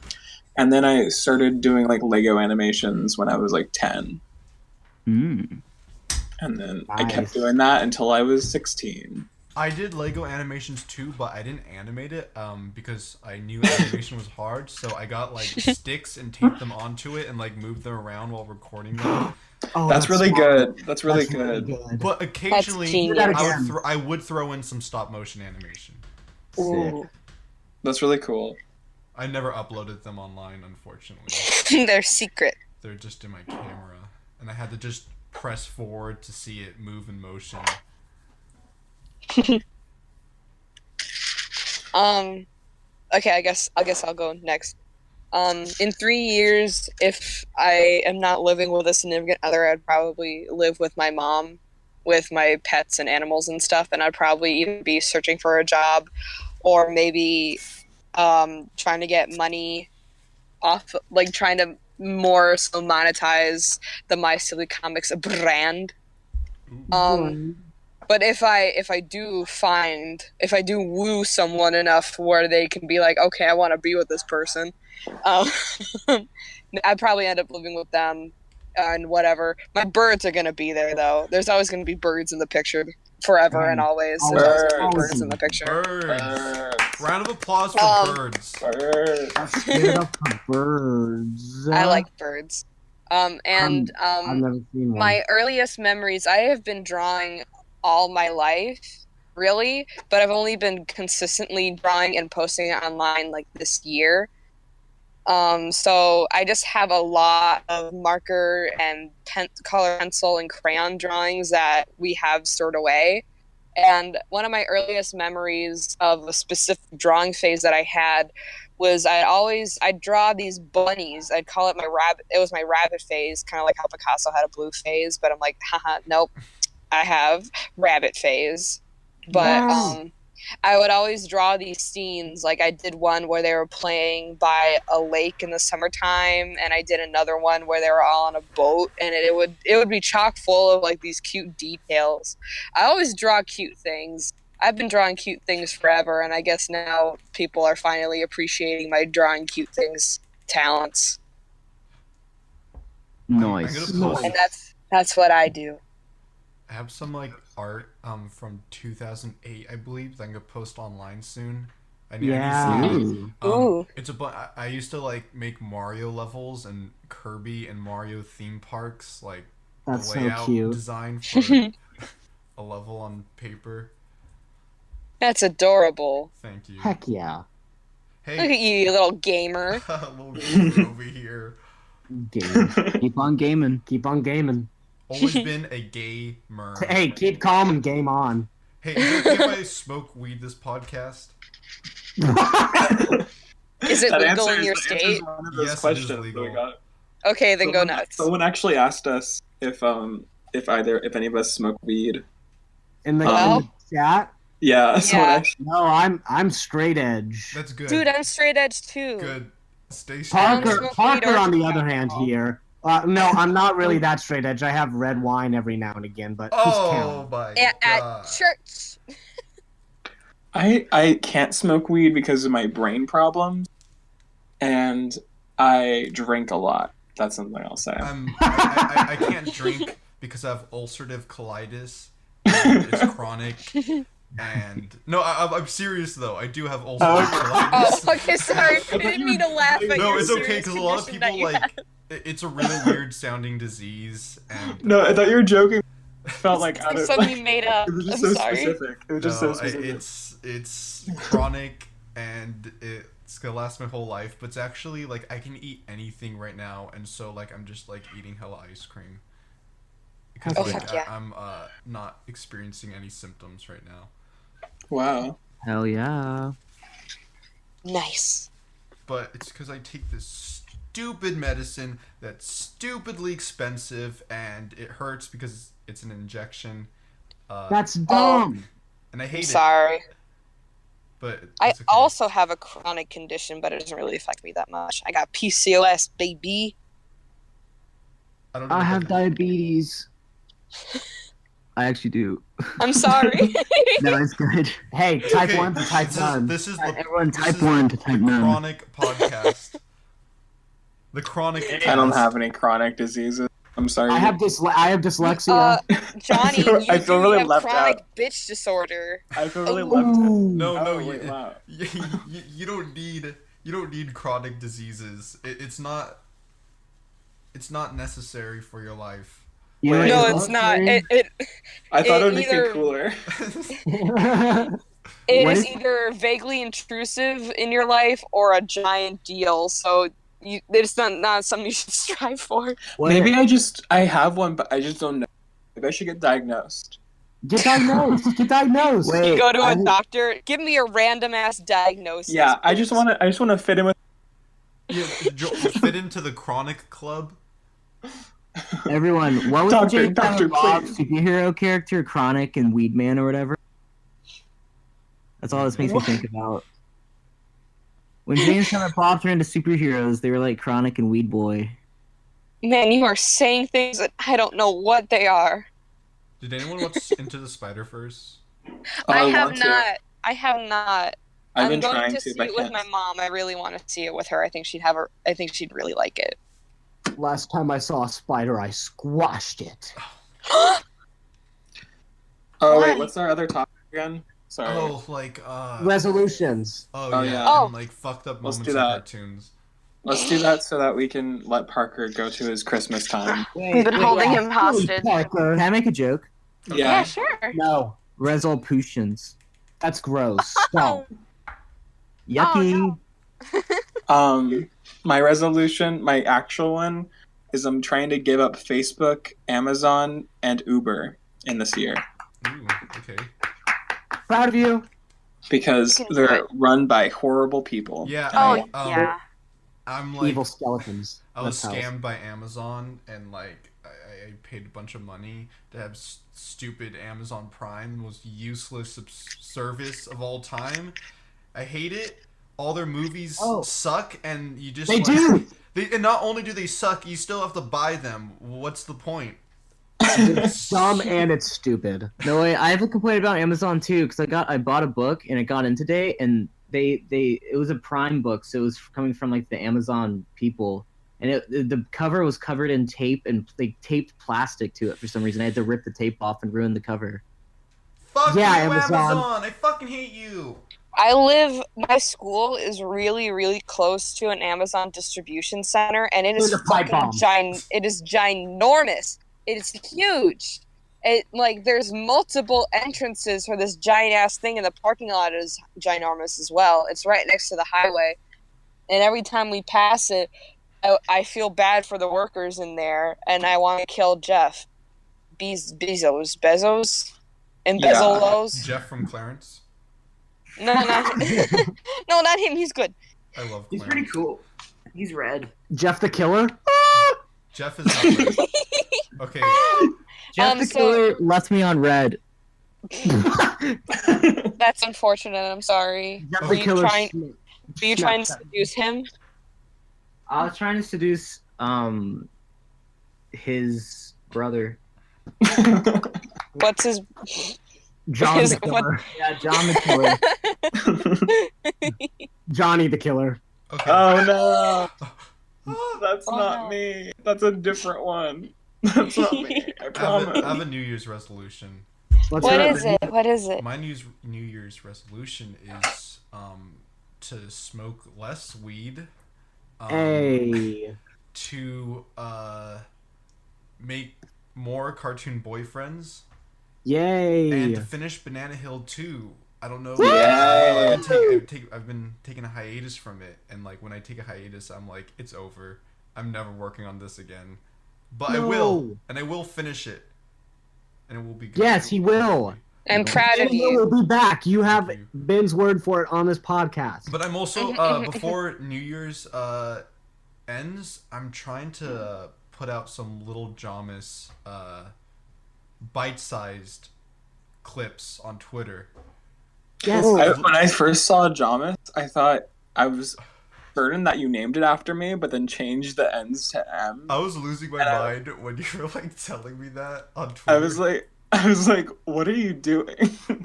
And then I started doing like Lego animations when I was like 10. Mm. And then I Nice. kept doing that until I was 16. I did Lego animations too, but I didn't animate it because I knew animation was hard. So I got like sticks and taped them onto it and like moved them around while recording them. Oh, That's really smart. good. That's really That's really good. good. But occasionally, genius. Do that again. I would throw in some stop motion animation. Ooh. That's really cool. I never uploaded them online, unfortunately. They're secret. They're just in my camera, and I had to just press forward to see it move in motion. Okay, I guess I'll go next. In 3 years, if I am not living with a significant other, I'd probably live with my mom, with my pets and animals and stuff, and I'd probably either be searching for a job, or maybe trying to get money off, like trying to more so monetize the My Silly Comics brand. But if I do woo someone enough where they can be like, okay, I want to be with this person, I'd probably end up living with them and whatever. My birds are gonna be there though. There's always gonna be birds in the picture forever and always. There's always gonna be birds in the picture. Birds. Round of applause for birds. Birds. Give it up for birds. I like birds. And I've never seen one. my earliest memories, I have been drawing all my life, really, but I've only been consistently drawing and posting it online like this year. So I just have a lot of marker and color pencil and crayon drawings that we have stored away. And one of my earliest memories of a specific drawing phase that I had was I'd draw these bunnies. I'd call it it was my rabbit phase, kind of like how Picasso had a blue phase, but I'm like, haha, nope, I have rabbit phase. But I would always draw these scenes. Like I did one where they were playing by a lake in the summertime, and I did another one where they were all on a boat, and it would be chock full of like these cute details. I always draw cute things. I've been drawing cute things forever, and I guess now people are finally appreciating my drawing cute things talents. Nice. I'm gonna post- And that's what I do. I have some like art from 2008, I believe, that I'm gonna post online soon. I need Yeah. to see Ooh. Ooh. It's I used to like make Mario levels and Kirby and Mario theme parks, like That's the so layout cute. design for a level on paper. That's adorable. Thank you. Heck yeah. Look Hey, at you, you little gamer. little gamer over here. Game. Keep on gaming. Keep on gaming. Always been a gamer. Hey, keep calm and game on. Hey, is it okay if I smoke weed this podcast? Is it That legal answers- in your that state? answers one of those Yes, it is questions that we legal. got. Okay, then go nuts. Someone actually asked us if any of us smoke weed. In the, Well- in the chat? Yeah, someone Yeah. actually. No, I'm straight edge. That's good. Dude, I'm straight edge too. Good. Stay I strong. don't Parker, smoke weed Parker or on the tobacco. other hand here. No, I'm not really that straight edge. I have red wine every now and again, but who's Oh counting? my At god. church. I can't smoke weed because of my brain problems, and I drink a lot. That's something I'll say. I can't drink because I have ulcerative colitis. And it's chronic, And no, I'm serious though. I do have ulcerative Oh. colitis. Oh, okay, sorry. I didn't mean to laugh at No, your it's okay serious because a lot of condition that people you have. it's a really weird sounding disease, and No, I thought you were joking. Felt like out of Something you made up. It was just I'm so sorry. specific. It was just no, so specific. it's chronic, and it's gonna last my whole life. But it's actually like I can eat anything right now, and so like I'm just like eating hella ice cream because Oh, like heck yeah. I'm not experiencing any symptoms right now. Wow. Hell yeah. Nice. But it's because I take this stupid medicine that's stupidly expensive, and it hurts because it's an injection. That's dumb. And I I'm hate it. sorry. But I it's okay. also have a chronic condition, but it doesn't really affect me that much. I got PCOS, baby. I don't know I what have that- diabetes. I actually do. I'm sorry. No, it's good. Hey, type Okay, 1 to type this is- 9. This is Everyone this type is 1 to type the 9. chronic podcast. The chronic. I don't cast. have any chronic diseases. I'm sorry. I have dyslexia. Johnny, I feel really have left chronic out. bitch disorder. I feel really Ooh. left out. No, Oh, no, wait, you, wow. you don't need chronic diseases. It's not necessary for your life. You know Wait, what No, else, it's not. Mary? I thought it It would make either- it cooler. It What is if- either vaguely intrusive in your life or a giant deal. So it's not something you should strive for. Maybe I have one, but I just don't know. Maybe I should get diagnosed. Get diagnosed. Get diagnosed. Wait. You go to a I- doctor. Give me a random ass diagnosis. Yeah, I just want to fit in with. You fit into the chronic club. Everyone, what was Doctor, the Jay doctor, Bob please. superhero character, Chronic and Weedman or whatever? That's all this makes me think about. When Jay and Silent Bob turned into superheroes, they were like Chronic and Weed Boy. Man, you are saying things that I don't know what they are. Did anyone watch Into the Spider-Verse? I have want to. not. I have not. I've I'm been going trying to to, see but it I with can't. my mom. I really want to see it with her. I think she'd really like it. Last time I saw a spider, I squashed it. Oh Why? wait, what's our other topic again? Sorry. Oh, like Resolutions. Oh yeah. yeah. Oh. And, like fucked up Let's moments do in that. cartoons. Let's do that so that we can let Parker go to his Christmas time. We've been holding him hostage. Can Parker. I make a joke? Yeah, Yeah. sure. No, Resolutions. that's gross. Stop. Yucky. no. My resolution, my actual one, is I'm trying to give up Facebook, Amazon, and Uber in this year Ooh, okay. Proud of you. because You can do they're it. run by horrible people. Yeah. Oh, I, yeah. I'm like Evil skeletons. I was That's how- scammed by Amazon, and like I paid a bunch of money to have stupid Amazon Prime, the most useless service of all time. I hate it. All their movies Oh. suck, and you just They like, do. and not only do they suck, you still have to buy them. What's the point? It's dumb and it's stupid. No way. I have a complaint about Amazon too, because I bought a book and it got in today, and it was a Prime book, so it was coming from like the Amazon people, and the cover was covered in tape, and they taped plastic to it for some reason. I had to rip the tape off and ruin the cover. Fuck Yeah, you, Amazon. Amazon! I fucking hate you. My school is really, really close to an Amazon distribution center, and it is There's a pipe fucking bomb. it is ginormous. It is huge. There's multiple entrances for this giant ass thing, and the parking lot is ginormous as well. It's right next to the highway, and every time we pass it, I feel bad for the workers in there, and I want to kill Jeff Bezos, and Yeah. Bezolos. Jeff from Clarence. No, not no, not him. He's good. I love Clarence. He's pretty cool. He's red. Jeff the Killer. Jeff is not red. Okay. Jeff the So- Killer left me on red. That's unfortunate. I'm sorry. Jeff Were the you Killer. trying? Were you trying to seduce him? I was trying to seduce his brother. What's his? John His- the Killer. Yeah, John the Killer. Johnny the Killer. Okay. Oh no, that's Oh, not no. me. That's a different one. That's not me. I I promise. have a New Year's resolution. What's What up, is man? it? What is it? My New Year's resolution is to smoke less weed. Hey. To make more cartoon boyfriends. Yay. And to finish Banana Hill 2. I don't know. Yeah. I've been taking a hiatus from it, and like when I take a hiatus, I'm like, it's over. I'm never working on this again. But I will, and I will finish it, and it will be good. Yes, he will. I'm proud of He you. will be back. You have you. Ben's word for it on this podcast. But I'm also before New Year's ends, I'm trying to put out some little Jamis bite-sized clips on Twitter. Yes. When I first saw Jamis, I thought I was certain that you named it after me, but then changed the ends to M. I was losing my mind when you were like telling me that on Twitter. I was like, what are you doing?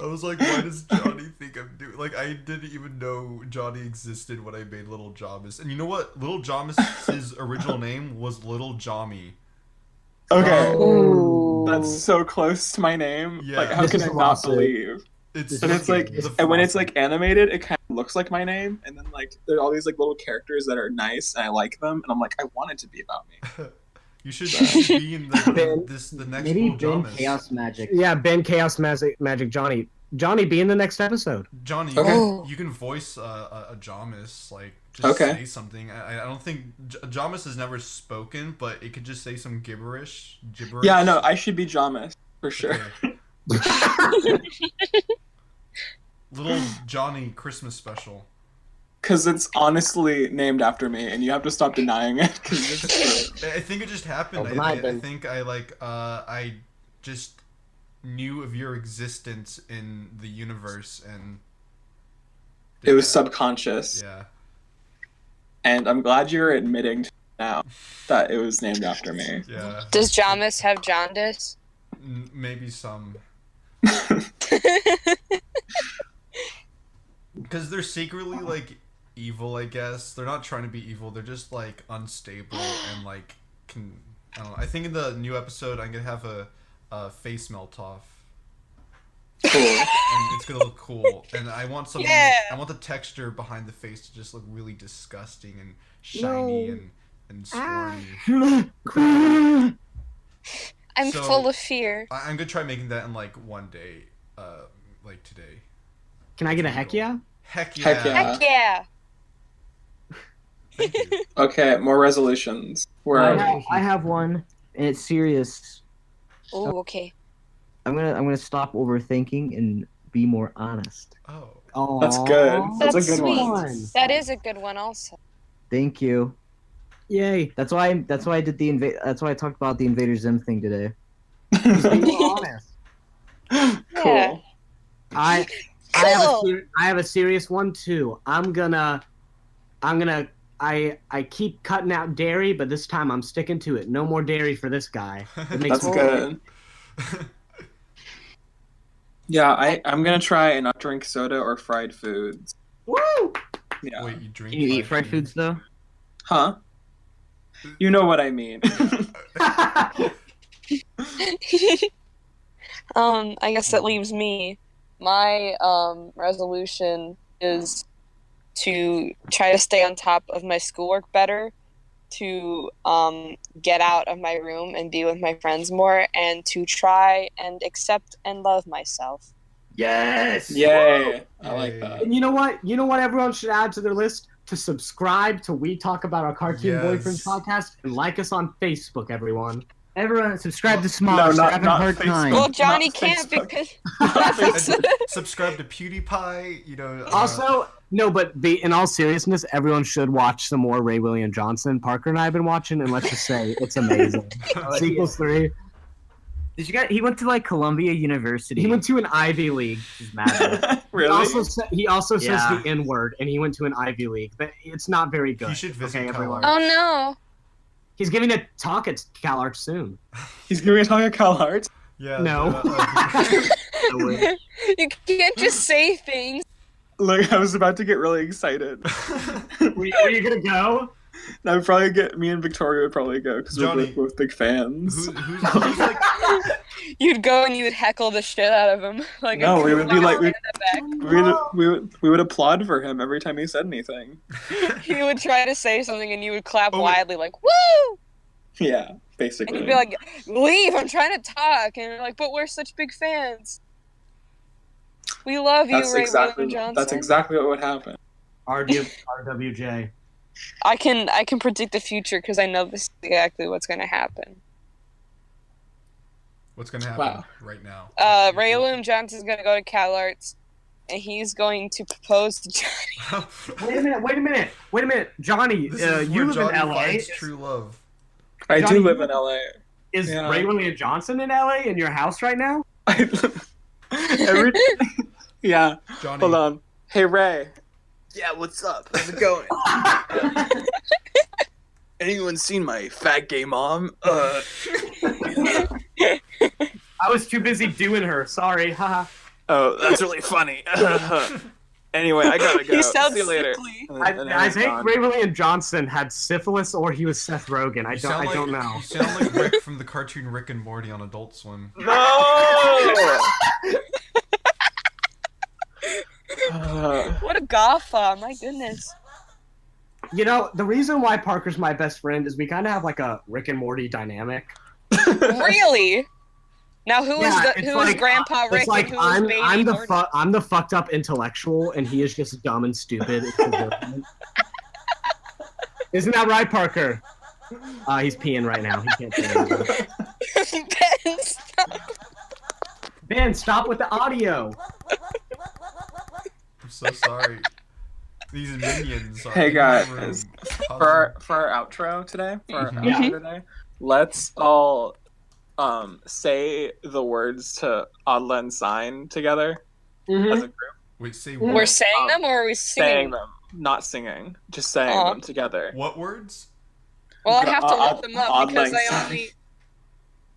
I was like, why does Johnny think I'm doing? Like, I didn't even know Johnny existed when I made Little Jamis. And you know what? Little Jamis' original name was Little Jommy. Okay. Ooh. That's so close to my name. Yeah. Like, how This can is I a not lawsuit. believe? It's And it's like, the and when it's philosophy. like animated, it kind of looks like my name. And then like, there are all these like little characters that are nice, and I like them. And I'm like, I want it to be about me. You should be in the next Maybe Little Ben Jamis. Chaos Magic. Yeah, Ben Chaos Magic Johnny. Johnny, be in the next episode. Johnny, Okay. you can voice a Jamis, like just Okay. say something. I don't think Jamis has never spoken, but it could just say some gibberish. Yeah, no, I should be Jamis for sure. Okay. Little Johnny Christmas special. Because it's honestly named after me, and you have to stop denying it. 'Cause it's true. I think it just happened. Oh, I think I just knew of your existence in the universe, and It was subconscious, yeah. and I'm glad you're admitting now that it was named after me. Yeah. Does Jamis have jaundice? Maybe some. Because they're secretly like evil, I guess. They're not trying to be evil. They're just like unstable and like I don't know. I think in the new episode I'm gonna have a face melt off. Cool. And it's gonna look cool. And I want something. Yeah. I want the texture behind the face to just look really disgusting and shiny No. and squirmy. I'm So- full of fear. I'm gonna try making that in like one day, like today. Can I get a heck yeah? Heck yeah! Heck yeah. Heck yeah! Thank you. Okay, more resolutions. Where are we? I have one, and it's serious. Oh, okay. I'm gonna stop overthinking and be more honest. Oh. Oh, That's good. That's a good sweet. one. That is a good one, also. Thank you. Yay. That's why I did the That's why I talked about the Invader Zim thing today. Be more honest. Yeah. Cool. I have a serious one too. I keep cutting out dairy, but this time I'm sticking to it. No more dairy for this guy. It makes That's me good. Yeah, I'm gonna try and not drink soda or fried foods. Woo! Yeah. Wait, you drink? Can you eat fried foods though? Huh? You know what I mean. I guess that leaves me. My resolution is to try to stay on top of my schoolwork better, to get out of my room and be with my friends more, and to try and accept and love myself. Yes. Yay! I like that. And you know what? You know what everyone should add to their list? To subscribe to We Talk About Our Cartoon Yes. Boyfriends podcast and like us on Facebook, everyone. Everyone, subscribe to No, Smosh. not- Having a not hard Facebook. time. Well, Johnny Not can't Facebook. because And subscribe to PewDiePie. You know. Also, no, but in all seriousness, everyone should watch some more Ray William Johnson. Parker and I have been watching, and let's just say it's amazing. Sequels 3. Did you guys? He went to like Columbia University. He went to an Ivy League. Which is mad. Really? He also says Yeah. the N word, and he went to an Ivy League, but it's not very good. He should visit okay, everyone. CalArts. oh no, He's giving a talk at CalArts soon. He's giving me a talk at CalArts. Yeah. No. you can't just say things. Like, I was about to get really excited. Were you gonna go? I would probably me and Victoria would probably go because we're Johnny. both big fans. who's like? You You'd go and you would heckle the shit out of him. Like No, we would be like we would applaud for him every time he said anything. He would try to say something and you would clap wildly like, woo! Yeah, And basically. you'd be like, leave, I'm trying to talk. And you're like, but we're such big fans. We love you, Ray William Johnson. That's exactly what would happen. RWJ. I can predict the future because I know this is exactly what's going to happen. What's gonna happen Wow. right now? Ray William Johnson's going to go to CalArts, and he's going to propose to Johnny. Wait a minute. Johnny, This is you where live Johnny in LA. finds true love. I Johnny, do live in LA. Is Yeah. Ray William Johnson in LA in your house right now? Every yeah. Johnny. Hold on. Hey Ray. Yeah, what's up? How's it going? Anyone seen my fat gay mom? I was too busy doing her. Sorry. Haha. Oh, that's really funny. Anyway, I gotta go. He sounds See you later. sickly. I think Ray William Johnson had syphilis or he was Seth Rogen. I don't know. You sound like Rick from the cartoon Rick and Morty on Adult Swim. No! What a gaffa, my goodness. You know, the reason why Parker's my best friend is we kind of have like a Rick and Morty dynamic. Really? Now who is Yeah, it's is like- Grandpa Rick It's like and who is Baby Morty? I'm the fucked up intellectual and he is just dumb and stupid. Isn't that right, Parker? He's peeing right now. He can't say anything. Ben, stop. Ben, stop with the audio. I'm so sorry. These minions are Hey in my guys, room. for our outro today, Yeah. let's all say the words to Adlan sign together as a group. Wait, say We're what? saying them or are we Saying singing? them, not singing, just saying Aw. them together. What words? Well, I have to Odd- look them up odd because lang I only...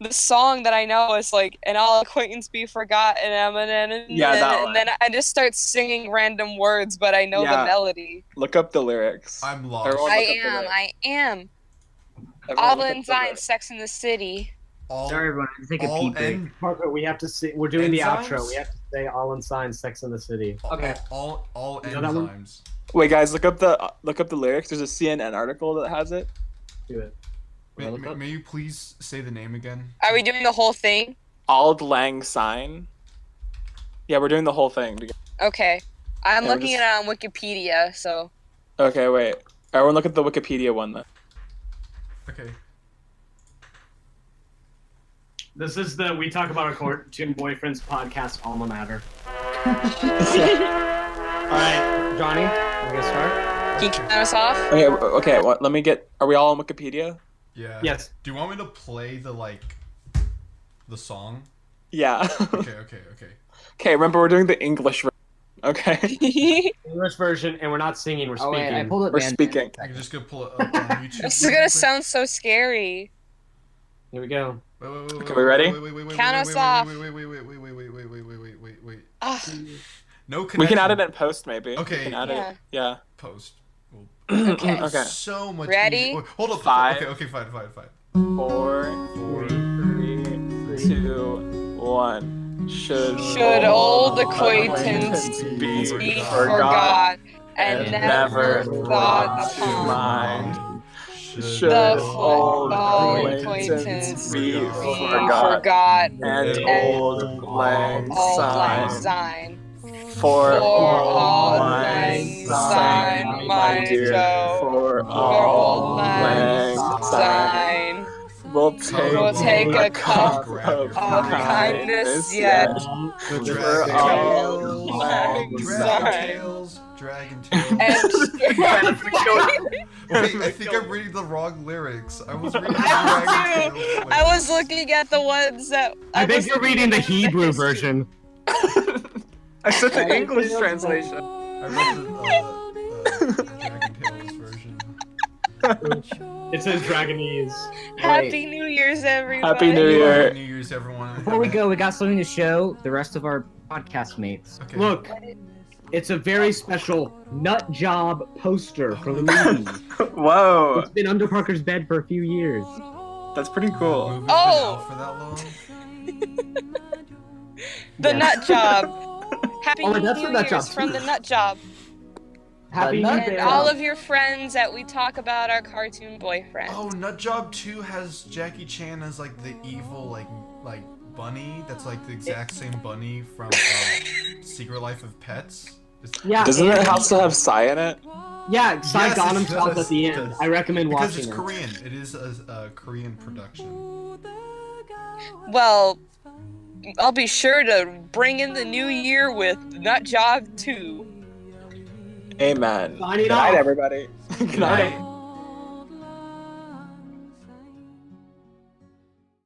The song that I know is like, "And all acquaintance be forgotten," Yeah, that one. and then I just start singing random words, but I know Yeah. the melody. Look up the lyrics. I'm lost. Everyone I look up the am. lyrics. I am. Everyone look up Adlan the Zine, lyrics. Sex in the City. All, Sorry, everyone. I take a all pee break. N, Parker, we have to see. We're doing the Enzymes? outro. We have to say all in signs, Sex in the City. Okay. all You know that one? enzymes. Wait, guys, look up the lyrics. There's a CNN article that has it. Do it. May you please say the name again? Are we doing the whole thing? Auld Lang Syne. Yeah, we're doing the whole thing together. Okay. I'm Yeah, we're looking just- at it on Wikipedia, so. Okay, wait. Everyone look at the Wikipedia one then. Okay. This is the We Talk About Our Cartoon Boyfriends podcast alma mater. Alright, Johnny, we're gonna start? Can you count us off? Okay, what, let me get, are we all on Wikipedia? Yeah. Yes. Do you want me to play the song? Yeah. Okay. Okay, remember we're doing the English version. Okay? English version, and we're not singing, we're Oh speaking. wait, I pulled it. We're man. speaking. I can just go pull it up on YouTube. This is gonna sound so scary. Here we go. Wait, Okay, we ready? Count us off. Wait. Ah, No connection. We can add it in post maybe. Okay. We can add Yeah. it. Yeah. Post. Well, okay. Okay. so much Ready? easier. Hold up. Five. Okay, fine. 4, 3, 2, 1. Should old acquaintance be be forgot forgot and never thought to upon? mind? Should The old acquaintance acquaintance be be forgot forgot and old lang Auld Lang syne? Syne. For Auld lang Lang syne, Syne, my my dear. Joe. For For auld Auld lang Lang syne. Syne. We'll We'll take take a a cup cup of of kindness yet. For Dragon auld Tales. lang Dragon syne. Tales. And Wait, I think I'm reading the wrong lyrics. I was reading the I Dragon was Tales. I was looking at the ones that I think was you're reading the looking at Hebrew history. version. I said the English translation. I read the Dragon Tales version. It's in Dragonese. Happy New Year's, everybody. Happy New Year. New Year's, everyone. Before we go, we got something to show the rest of our podcast mates. Okay. Look, it's a very special nut job poster from the movie. Whoa, It's been under Parker's bed for a few years. that's pretty cool. Movie's been Oh! out for that long? The Nut Job. Happy Oh, that's New the Nut Year's Job from too. the Nut Job. Happy New And Year. all of your friends that we talk about our cartoon boyfriend. Oh, Nutjob 2 has Jackie Chan as like the evil like bunny. That's like the exact same bunny from Secret Life of Pets. Yeah, Doesn't and- it also have Psy in it? Yeah, Psy Yes, got it himself does, at the it end. does. I recommend Because watching it's it. Korean. It is a Korean production. Well, I'll be sure to bring in the new year with Nut Job 2. Amen. Signing Good night, off. everybody. Good night.